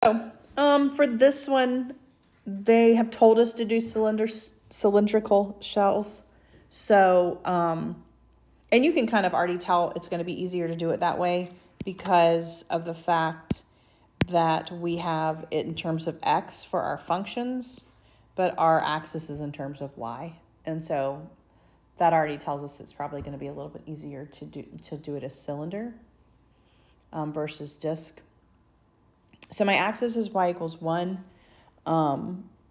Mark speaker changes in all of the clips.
Speaker 1: For this one, they have told us to do cylindrical shells. So, and you can kind of already tell it's going to be easier to do it that way because of the fact that we have it in terms of x for our functions, but our axis is in terms of y. And so that already tells us it's probably going to be a little bit easier to do it as cylinder versus disk. So my axis is y equals 1.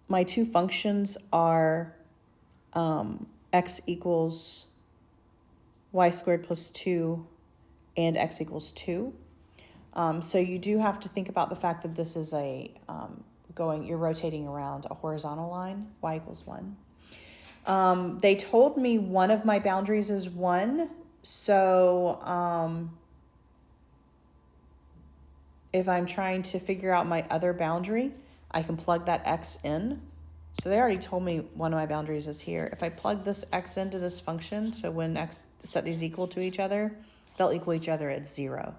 Speaker 1: My two functions are x equals y squared plus 2 and x equals 2. So you do have to think about the fact that this is you're rotating around a horizontal line, y equals 1. They told me one of my boundaries is 1, so if I'm trying to figure out my other boundary, I can plug that x in. So they already told me one of my boundaries is here. If I plug this x into this function, so when x set these equal to each other, they'll equal each other at 0.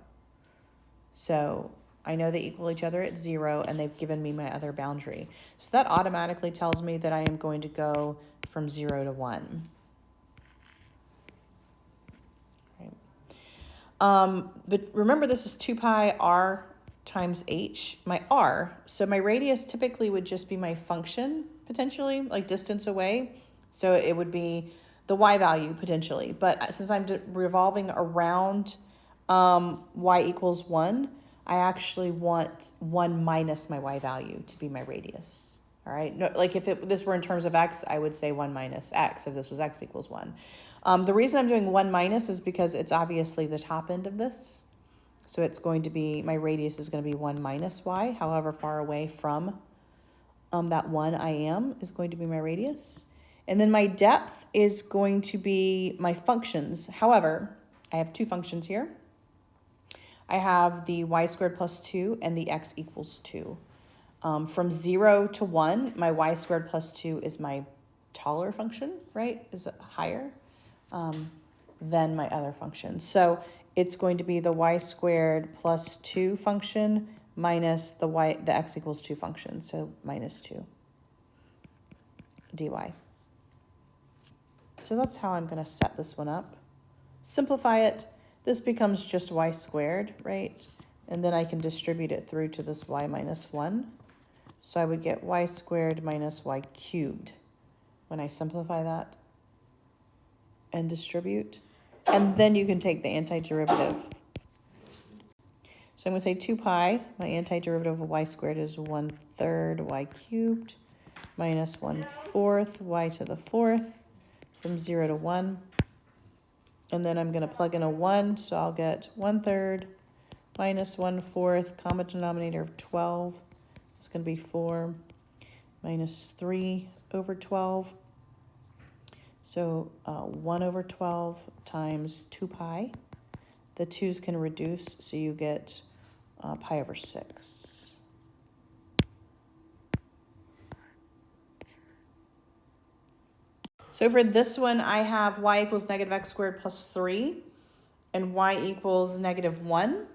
Speaker 1: So I know they equal each other at 0, and they've given me my other boundary. So that automatically tells me that I am going to go from 0 to 1. Right. But remember, this is 2 pi r times h, my r. So my radius typically would just be my function, potentially, like distance away. So it would be the y value, potentially. But since I'm revolving around y equals 1, I actually want 1 minus my y value to be my radius. All right. No, like if this were in terms of x, I would say 1 minus x if this was x equals 1. The reason I'm doing 1 minus is because it's obviously the top end of this. So it's going to be, my radius is going to be 1 minus y, however far away from that 1 I am is going to be my radius. And then my depth is going to be my functions. However, I have two functions here. I have the y squared plus 2 and the x equals 2. From 0 to 1, my y squared plus 2 is my taller function, right? Is it higher than my other function? So it's going to be the y squared plus 2 function minus the x equals 2 function, so minus 2 dy. So that's how I'm going to set this one up. Simplify it. This becomes just y squared, right? And then I can distribute it through to this y minus 1. So I would get y squared minus y cubed when I simplify that and distribute. And then you can take the antiderivative. So I'm going to say 2 pi. My antiderivative of y squared is 1/3 y cubed minus 1/4 y to the 4th from 0 to 1. And then I'm going to plug in a 1, so I'll get 1/3 minus 1/4, common denominator of 12. It's going to be 4 minus 3 over 12. So 1 over 12 times 2 pi. The 2's can reduce, so you get pi over 6. So for this one, I have y equals negative x squared plus 3 and y equals negative 1.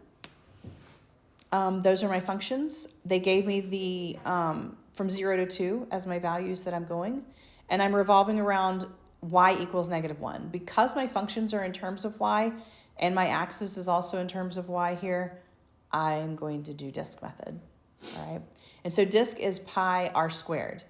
Speaker 1: Those are my functions. They gave me the from 0 to 2 as my values that I'm going. And I'm revolving around y equals negative 1. Because my functions are in terms of y and my axis is also in terms of y here, I'm going to do disk method. All right. And so disk is pi r squared.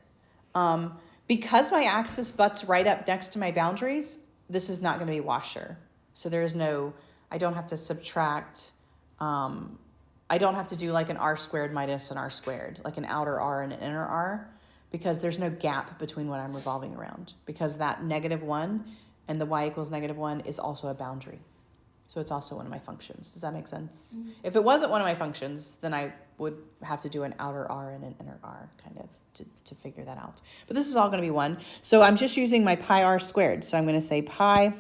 Speaker 1: Because my axis butts right up next to my boundaries, this is not going to be washer. So there is no, I don't have to subtract, I don't have to do like an r squared minus an r squared, like an outer r and an inner r, because there's no gap between what I'm revolving around, because that negative 1 and the y equals negative 1 is also a boundary. So it's also one of my functions. Does that make sense? Mm-hmm. If it wasn't one of my functions, then I would have to do an outer r and an inner r kind of to figure that out. But this is all going to be 1. So I'm just using my pi r squared. So I'm going to say pi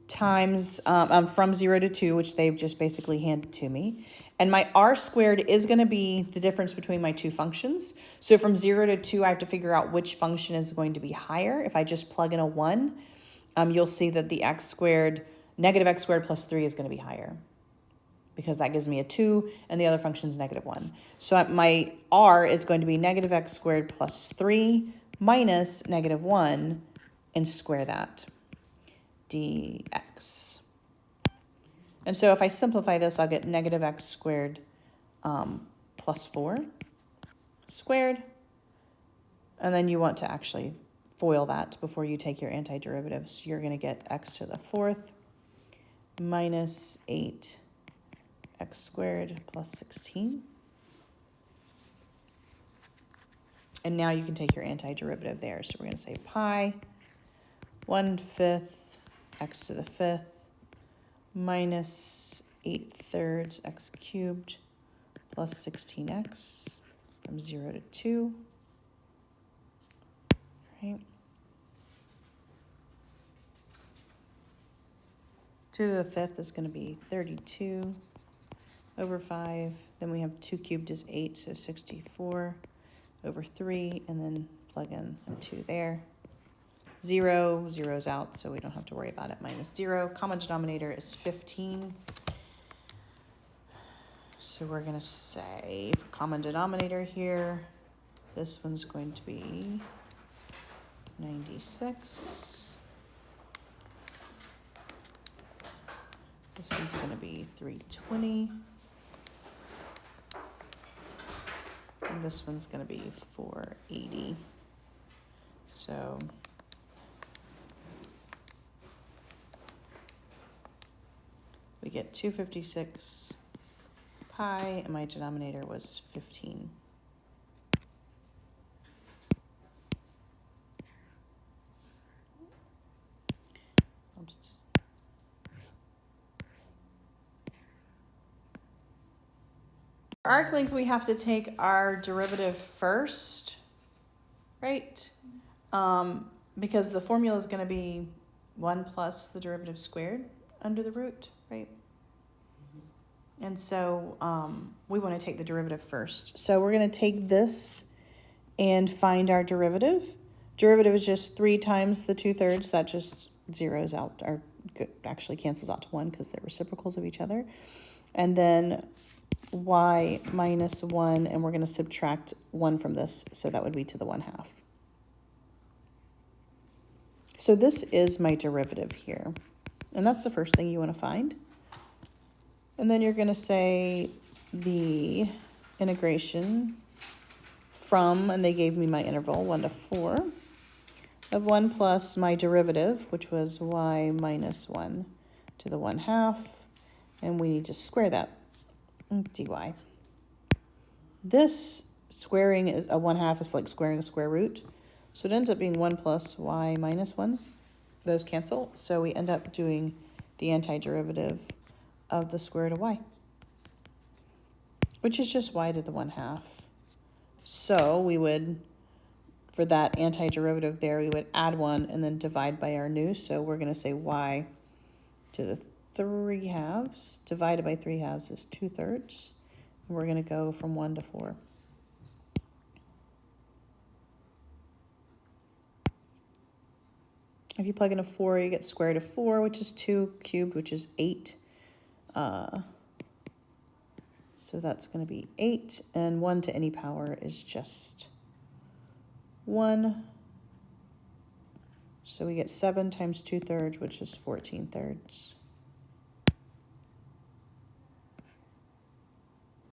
Speaker 1: times from 0 to 2, which they've just basically handed to me. And my r squared is going to be the difference between my two functions. So from 0 to 2, I have to figure out which function is going to be higher. If I just plug in a 1, you'll see that the x squared, negative x squared plus 3 is going to be higher. because that gives me a 2, and the other function is -1. So my r is going to be negative x squared plus 3 minus -1, and square that, dx. And so if I simplify this, I'll get negative x squared plus 4 squared. And then you want to actually FOIL that before you take your antiderivative. So you're going to get x to the 4th minus 8 x squared plus 16. And now you can take your antiderivative there. So we're going to say pi 1/5 x to the 5th minus 8/3 x cubed plus 16x from 0 to 2. Right? 2 to the 5th is going to be 32 over 5. Then we have 2 cubed is 8, so 64 over 3, and then plug in a 2 there. 0, zero's out, so we don't have to worry about it. Minus 0. Common denominator is 15. So we're going to say for common denominator here, this one's going to be 96. This one's going to be 320. And this one's going to be 480. So we get 256 pi, and my denominator was 15. Arc length, we have to take our derivative first, right? Because the formula is going to be 1 plus the derivative squared under the root, right? And so we want to take the derivative first. So we're going to take this and find our derivative. Derivative is just 3 times the 2/3. That just zeroes out, or actually cancels out to 1 because they're reciprocals of each other. And then y minus 1, and we're going to subtract 1 from this, so that would be to the 1/2. So this is my derivative here, and that's the first thing you want to find. And then you're going to say the integration from, and they gave me my interval 1 to 4, of 1 plus my derivative, which was y minus 1 to the 1/2, and we need to square that, dy. This squaring is a 1/2 is like squaring a square root, so it ends up being 1 plus y minus 1. Those cancel, so we end up doing the antiderivative of the square root of y, which is just y to the 1/2. So we would, for that antiderivative there, we would add 1 and then divide by our new. So we're going to say y to the 3/2 divided by 3/2 is 2/3. And we're going to go from 1 to 4. If you plug in a 4, you get square root of 4, which is 2, cubed, which is 8. So that's going to be 8, and 1 to any power is just 1. So we get 7 times 2/3, which is 14/3.